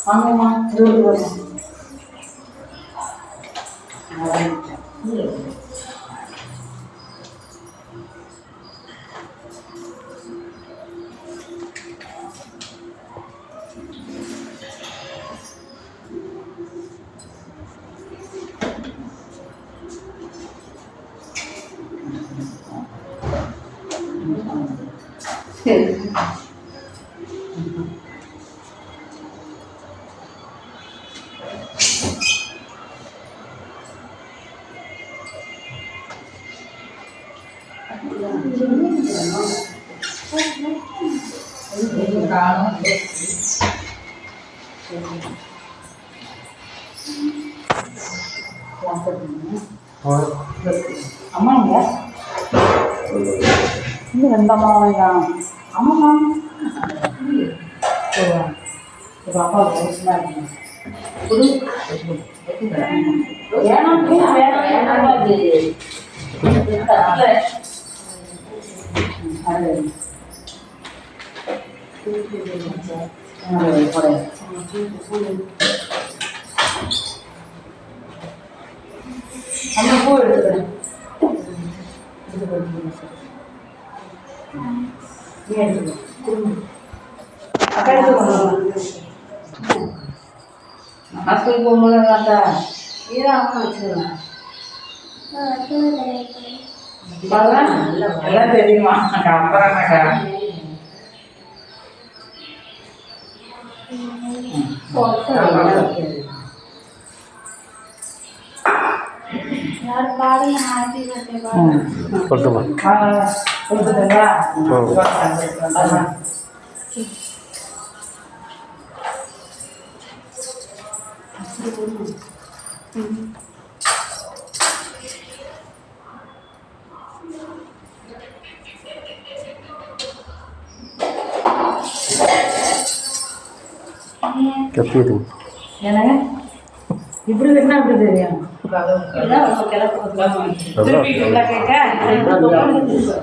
வாங்கம்மா இருபது ரூபா. சரி அம்மாங்க இன்னும் ரெண்டு அம்மாவை தான் அம்மாம்மா இப்போ அப்பா வயசுலாம் இருக்குங்க அந்த பூ எடுத்துக்கிறேன் ஹாஸ்பிட்டல் போகும்போது பார்த்தா இதான் அம்மா வச்சுக்கிறேன் எல்லாம் தெரியுமா அப்புறமாக்கா என்னங்க இப்படி இருந்தா அப்படி தெரியும்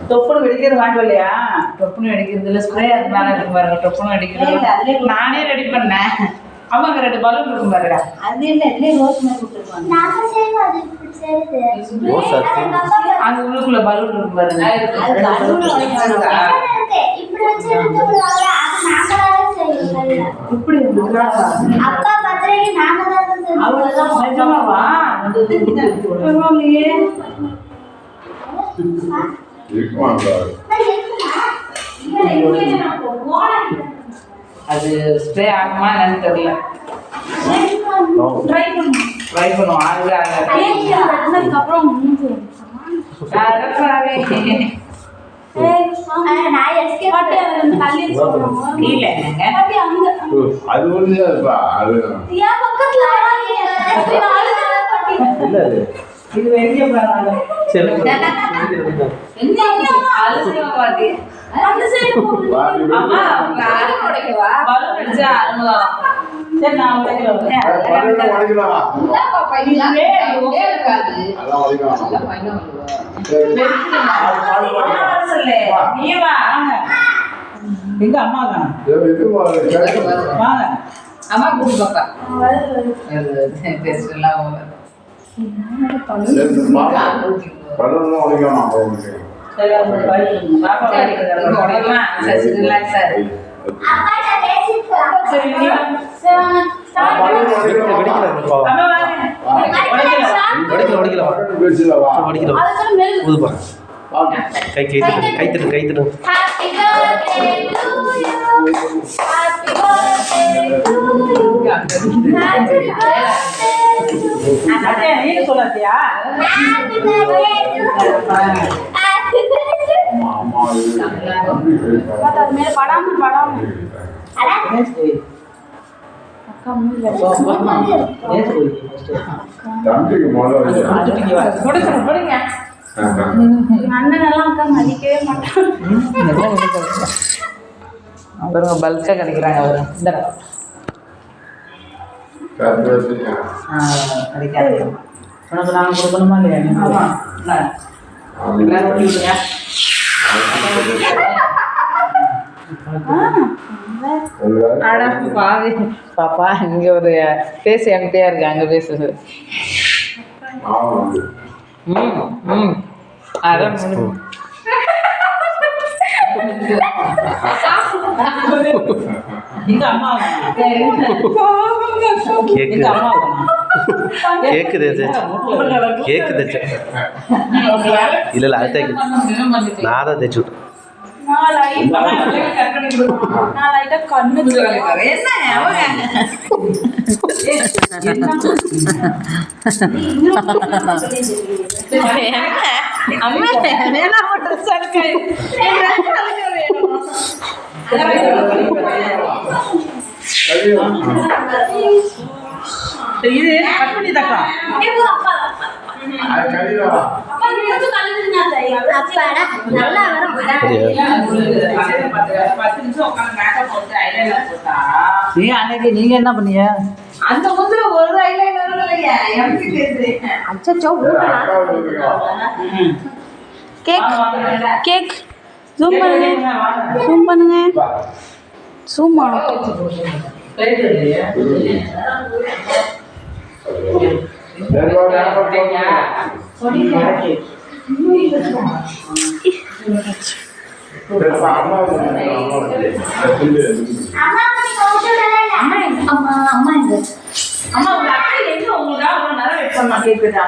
தொப்புன்னு வெடிக்கிறது வாங்கி இல்லையா தொப்புன்னு வெடிக்கிறதுல ஸ்ப்ரே அது மேலே இருக்கும் பாருங்க தொப்புன்னு வெடிக்கிறது நானே ரெடி பண்ணேன் அவங்க 2 பலூன் இருக்கும் பாருங்க அது இல்லை ரோஸ் அங்க உள்ளுக்குள்ள பலூன் இருக்கும் பாருங்க இப்படி அப்பா பத்திரிக்கை நாங்க தான் அவ்வளவுதான் நிஜமாவா பரவாயில்லையே அது ஸ்ப்ரே ஆகுமா என்னன்னு தெரியல ட்ரை பண்ணுவோம் ஆகுது அதுக்கப்புறம் இது வெளியே சரி நான் எங்க அம்மா வாங்க அம்மா கூட்டு பாப்பா சொல்லாத்தியா அப்புறம் பல்கா கிடைக்கிறாங்க அவரு இந்த உனக்கு நாங்கள் கொடுக்கணுமா இல்லையா? ஆமாம். எல்லாரும் ஒட்டி விடுங்க. பாவி பாப்பா இங்கே ஒரு பேசி எம்டியாக இருக்கு, அங்கே பேசுறது. அதான் கேக்குது இல்ல அது தேய்க்கு நான் தான் தேய்ச்சி விட்டேன். இது கட் பண்ணி தக்கா நீங்க என்ன பண்ணீங்க? அந்த முந்திர ஒரு கேக் ஜூம் பண்ணுங்க, ஜூம் பண்ணுங்க, ஜூமா அம்மா உங்களுக்கு நேரம் வெயிட் பண்ணா கேக்குதா?